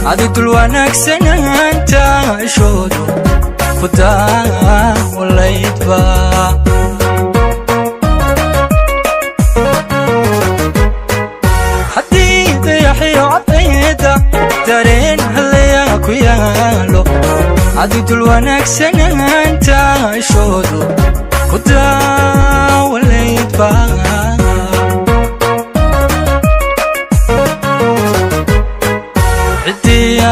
adi dul wanaagsanaanta ishoodu ku daawalaydba haddii dayaxiyo cadayda dareen halayaa ku yaalo adi dul wanaagsanaanta ishoodu ku daawalaydba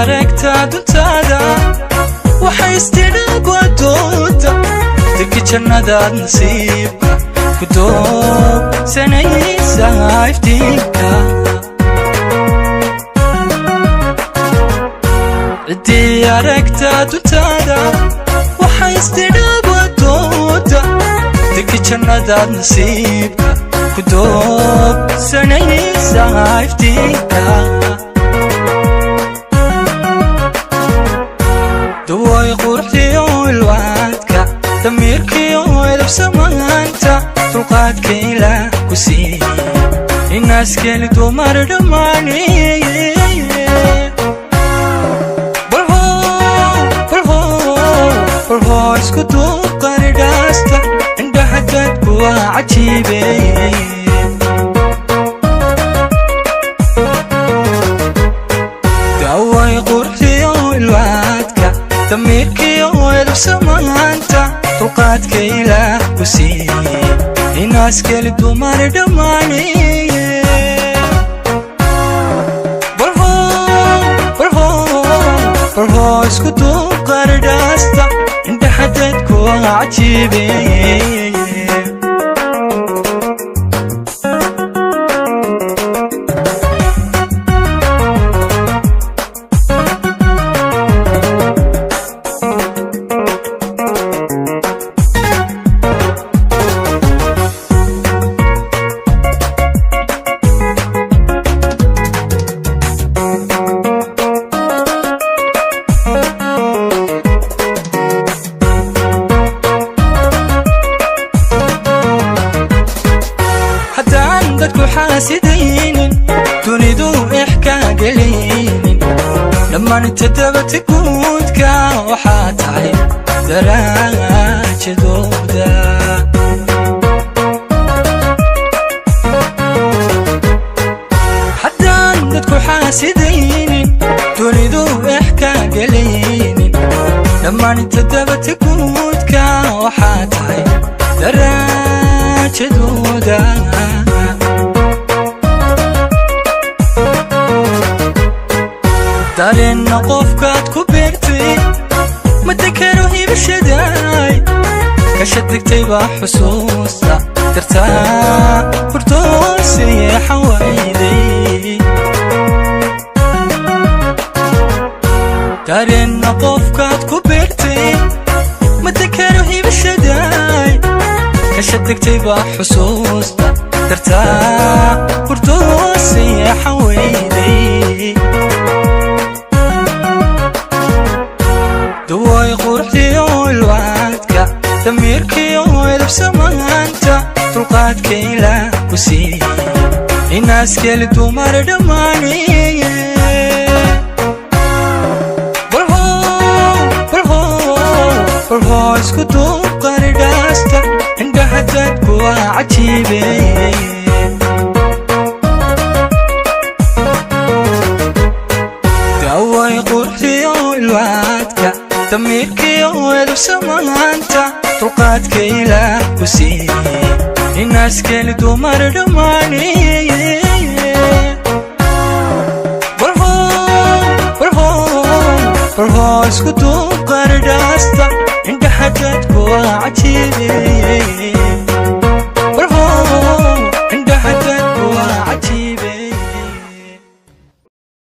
aragta duntaada waxay istidhaab wadooda dadka jannadaad nasiibka ku doobsanaysa iftiinka ciddii aragta duntaada waxay istidhaab wadooda dadka jannadaad nasiibka ku doobsanaysa iftiinka دواي قرحتي والوعدك دميركي ويلب سمانتا طرقاتك إلا كسي الناس كانت ومرد ماني بالهو اسكتوا قرداستا عندها دادكو waa cajiibe دواي قرحتي والوعدك دميركي ويلب سمانتا طرقاتك إلا كسي الناس كانت ومرد ماني بالهو اسكتوا قرداستا عندها دادكو waa cajiibe dadku xaasidaynin dunidu ixkaa gelinin dhammaan tadabata guudka waxaa tahay daraajadooda haddaan dadku xaasidaynin dunidu ixkaa gelinin dhammaan tadabata guudka waxaa tahay daraajadooda dareenna qofkaad ku beertay ma dekero hibashadaay kasha degtay baa xusuusta dartaa hurdooseye xawayday dareenna qofkaad ku beertay ma dekero hibashadaay kasha degtay baa xusuusta dartaa hurdooseye xawayday دواي قرحتي والوعدك دميركي ويلب سمانتا طرقاتك إلا كسي الناس كانت ومرد ماني بالهو اسكتوا قرداستا عندها دادكو waa cajiibe دواي قرحتي والوعدك دميركي ويلب سمانتا طرقاتك إلا كسي الناس كانت ومرد ماني بالهو اسكتوا قرداستا عندها